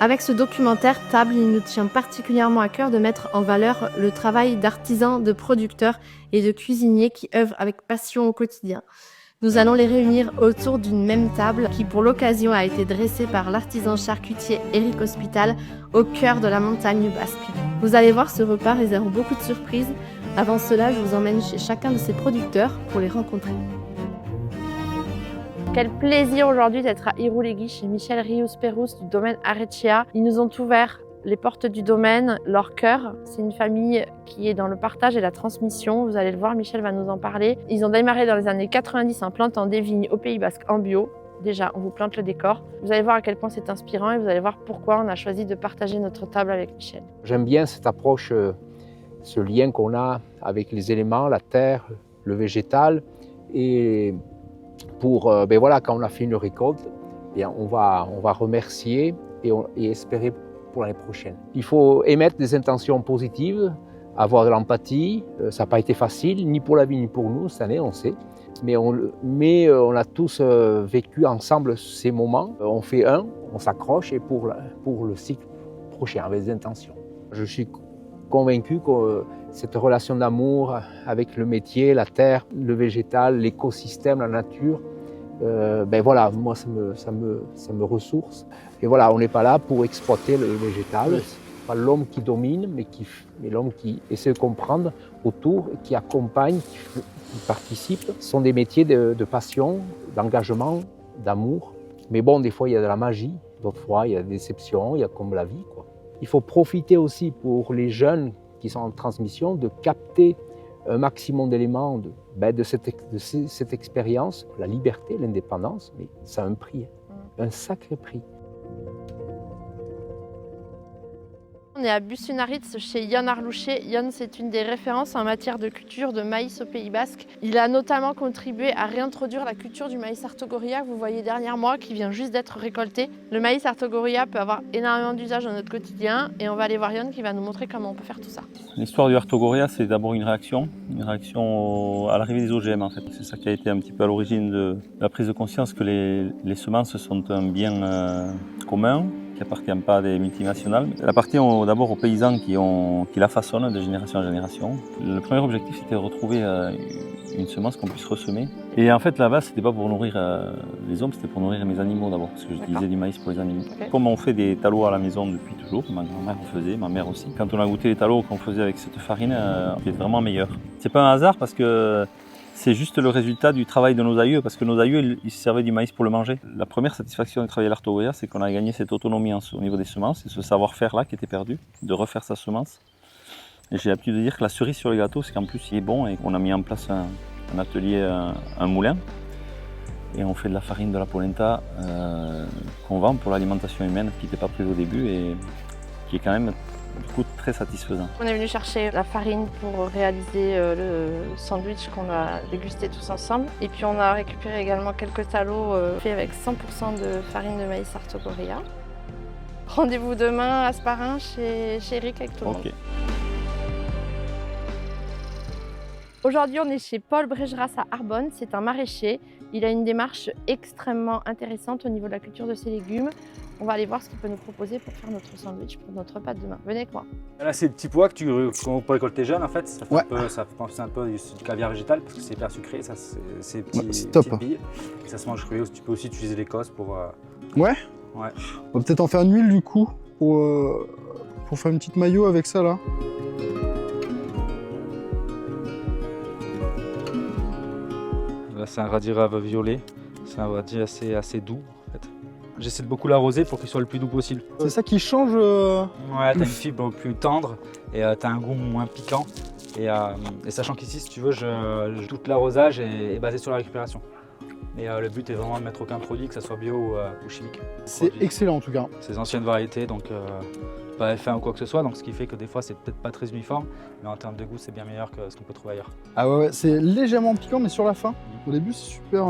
Avec ce documentaire Table, il nous tient particulièrement à cœur de mettre en valeur le travail d'artisans, de producteurs et de cuisiniers qui œuvrent avec passion au quotidien. Nous allons les réunir autour d'une même table qui, pour l'occasion, a été dressée par l'artisan charcutier Éric Hospital au cœur de la montagne basque. Vous allez voir, ce repas réserve beaucoup de surprises. Avant cela, je vous emmène chez chacun de ses producteurs pour les rencontrer. Quel plaisir aujourd'hui d'être à Irouléguy chez Michel Rius-Pérouse du domaine Arrechea. Ils nous ont ouvert les portes du domaine, leur cœur. C'est une famille qui est dans le partage et la transmission. Vous allez le voir, Michel va nous en parler. Ils ont démarré dans les années 90 en plantant des vignes au Pays Basque en bio. Déjà, on vous plante le décor. Vous allez voir à quel point c'est inspirant et vous allez voir pourquoi on a choisi de partager notre table avec Michel. J'aime bien cette approche, ce lien qu'on a avec les éléments, la terre, le végétal. Et pour, voilà, quand on a fait une récolte, on va remercier et espérer pour l'année prochaine. Il faut émettre des intentions positives, avoir de l'empathie. Ça n'a pas été facile, ni pour la vie, ni pour nous, cette année, on sait. Mais on a tous vécu ensemble ces moments. On fait on s'accroche et pour le cycle prochain, avec des intentions. Je suis convaincu que cette relation d'amour avec le métier, la terre, le végétal, l'écosystème, la nature, voilà, moi ça me ressource. Et voilà, on n'est pas là pour exploiter le végétal. C'est pas l'homme qui domine, mais l'homme qui essaie de comprendre autour, qui accompagne, qui participe. Ce sont des métiers de passion, d'engagement, d'amour. Mais bon, des fois il y a de la magie, d'autres fois il y a des déceptions, il y a comme la vie, quoi. Il faut profiter aussi pour les jeunes qui sont en transmission de capter un maximum d'éléments de cette expérience, la liberté, l'indépendance, mais ça a un prix, un sacré prix. On est à Busunaritz chez Ion Arlouchet. Ion, c'est une des références en matière de culture de maïs au Pays Basque. Il a notamment contribué à réintroduire la culture du maïs Artogoria que vous voyez derrière moi, qui vient juste d'être récolté. Le maïs Artogoria peut avoir énormément d'usages dans notre quotidien et on va aller voir Ion qui va nous montrer comment on peut faire tout ça. L'histoire du Artogoria, c'est d'abord une réaction à l'arrivée des OGM en fait. C'est ça qui a été un petit peu à l'origine de la prise de conscience que les semences sont un bien commun, qui appartient pas à des multinationales. Elle appartient d'abord aux paysans qui la façonnent de génération en génération. Le premier objectif, c'était de retrouver une semence qu'on puisse ressemer. Et en fait, là-bas, c'était pas pour nourrir les hommes, c'était pour nourrir mes animaux d'abord, parce que j'utilisais du maïs pour les animaux. Okay. Comme on fait des talos à la maison depuis toujours, ma grand-mère en faisait, ma mère aussi. Quand on a goûté les talos qu'on faisait avec cette farine, c'était vraiment meilleur. C'est pas un hasard parce que c'est juste le résultat du travail de nos aïeux, parce que nos aïeux, ils se servaient du maïs pour le manger. La première satisfaction de travailler à l'Artogoria, c'est qu'on a gagné cette autonomie au niveau des semences, et ce savoir-faire-là qui était perdu, de refaire sa semence. Et j'ai l'habitude de dire que la cerise sur le gâteau, c'est qu'en plus il est bon, et qu'on a mis en place un atelier, un moulin, et on fait de la farine de la polenta qu'on vend pour l'alimentation humaine, qui n'était pas prise au début, et qui est quand même du coup très satisfaisant. On est venu chercher la farine pour réaliser le sandwich qu'on a dégusté tous ensemble. Et puis on a récupéré également quelques talos faits avec 100% de farine de maïs Artogoria. Rendez-vous demain à Sparin chez Éric avec tout le monde. Aujourd'hui, on est chez Paul Brégeras à Arbonne. C'est un maraîcher. Il a une démarche extrêmement intéressante au niveau de la culture de ses légumes. On va aller voir ce qu'il peut nous proposer pour faire notre sandwich pour notre repas de demain. Venez avec moi. Là, c'est des petits pois qu'on peut récolter jeunes en fait. Ça fait penser un peu du caviar végétal parce que c'est hyper sucré. Ça, c'est petites billes. Et ça se mange cru. Tu peux aussi utiliser l'écosse pour. Ouais. On va peut-être en faire une huile du coup pour faire une petite mayo avec ça là. Là, c'est un radis rave violet. C'est un radis assez doux. En fait. J'essaie de beaucoup l'arroser pour qu'il soit le plus doux possible. C'est ça qui change Ouais, t'as une fibre plus tendre et t'as un goût moins piquant. Et sachant qu'ici, si tu veux, tout l'arrosage est basé sur la récupération. Et le but est vraiment de mettre aucun produit, que ce soit bio ou chimique. C'est excellent en tout cas. C'est des anciennes variétés, donc pas fin ou quoi que ce soit, donc ce qui fait que des fois c'est peut-être pas très uniforme, mais en termes de goût c'est bien meilleur que ce qu'on peut trouver ailleurs. Ah ouais, c'est légèrement piquant mais sur la fin. Au début c'est super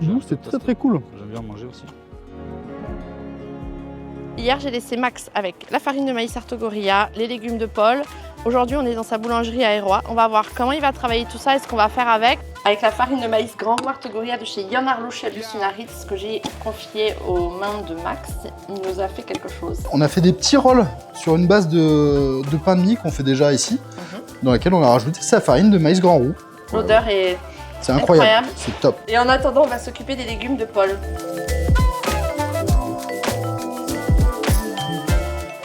doux, c'est très cool. J'aime bien en manger aussi. Hier j'ai laissé Max avec la farine de maïs Artogoria, les légumes de Paul. Aujourd'hui on est dans sa boulangerie à Hérois. On va voir comment il va travailler tout ça et ce qu'on va faire avec. avec la farine de maïs Grand Martegoria de chez Jan Arlo chez Alucinaritz que j'ai confié aux mains de Max. Il nous a fait quelque chose. On a fait des petits rolls sur une base de pain de mie qu'on fait déjà ici, dans laquelle on a rajouté sa farine de maïs Grand Roux. L'odeur est C'est incroyable, incroyable. c'est top. Et en attendant, on va s'occuper des légumes de Paul.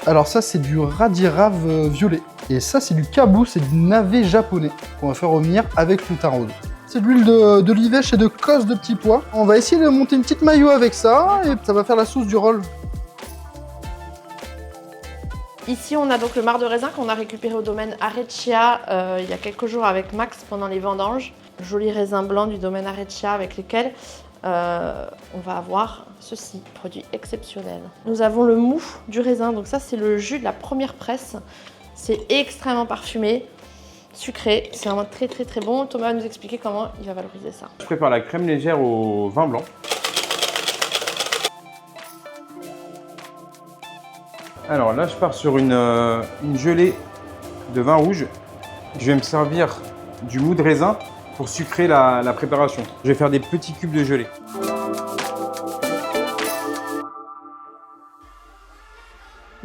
Alors ça, c'est du radirave violet. Et ça, c'est du kabou, c'est du navet japonais qu'on va faire revenir avec le thym rose. C'est de l'huile d'olivèche et de cosse de petits pois. On va essayer de monter une petite mayo avec ça et ça va faire la sauce du roll. Ici, on a donc le marc de raisin qu'on a récupéré au domaine Areccia il y a quelques jours avec Max pendant les vendanges. Jolis raisins blancs du domaine Areccia avec lesquels on va avoir ceci, produit exceptionnel. Nous avons le mou du raisin, donc ça c'est le jus de la première presse. C'est extrêmement parfumé, sucré, c'est vraiment très très très bon. Thomas va nous expliquer comment il va valoriser ça. Je prépare la crème légère au vin blanc. Alors là, je pars sur une gelée de vin rouge. Je vais me servir du mou de raisin pour sucrer la préparation. Je vais faire des petits cubes de gelée.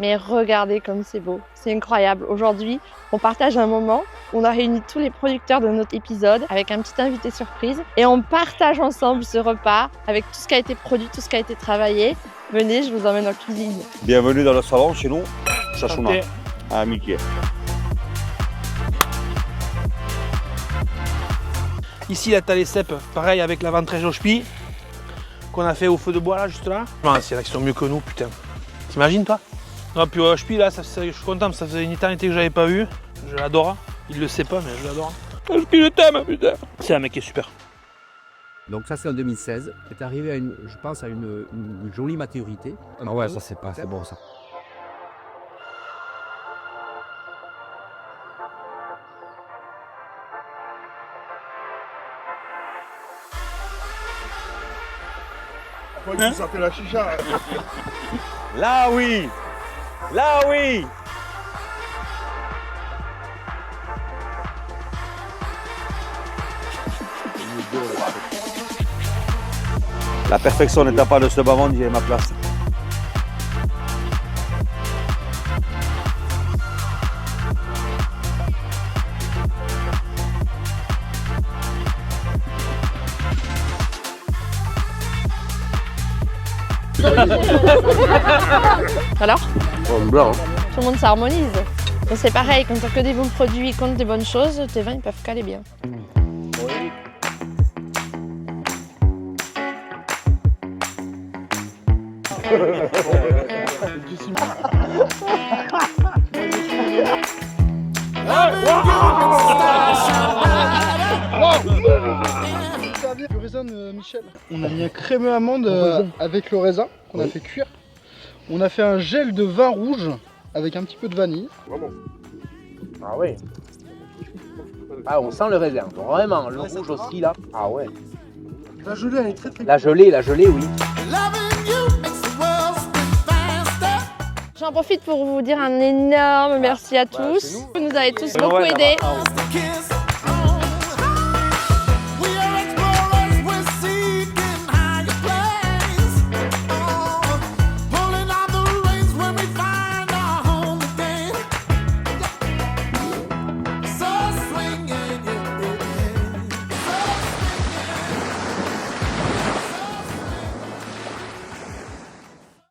Mais regardez comme c'est beau, c'est incroyable. Aujourd'hui, on partage un moment. On a réuni tous les producteurs de notre épisode avec un petit invité surprise et on partage ensemble ce repas avec tout ce qui a été produit, tout ce qui a été travaillé. Venez, je vous emmène en cuisine. Bienvenue dans le salon chez nous, Chachouna, à Mickey. Ici, là, t'as les cèpes, pareil avec la ventrèche au ch'pi qu'on a fait au feu de bois, là, juste là. Ah, c'est là qui sont mieux que nous, putain. T'imagines, toi? Non, puis au ch'pi, là, je suis content, ça faisait une éternité que j'avais pas vu. Je l'adore. Il le sait pas, mais je l'adore. Ch'pi, je t'aime, putain. C'est un mec qui est super. Donc ça c'est en 2016, c'est arrivé à je pense à une jolie maturité. Ah ouais, ça c'est bon ça. Hein? Ça fait la chicha. Là oui, là oui. La perfection n'étant pas de ce bavon, j'ai ma place. Alors, Blanc. tout le monde s'harmonise. Donc c'est pareil, quand t'as que des bons produits contre des bonnes choses, tes vins ils peuvent caler bien. Du raisin de Michel. On a mis un crémeux amande avec le raisin qu'on a fait cuire. On a fait un gel de vin rouge avec un petit peu de vanille. Ah oui. Ah, on sent le raisin, vraiment, le rouge aussi là. Ah ouais. La gelée, elle est très très La gelée, oui. J'en profite pour vous dire un énorme merci à tous. Vous nous avez tous beaucoup aidés.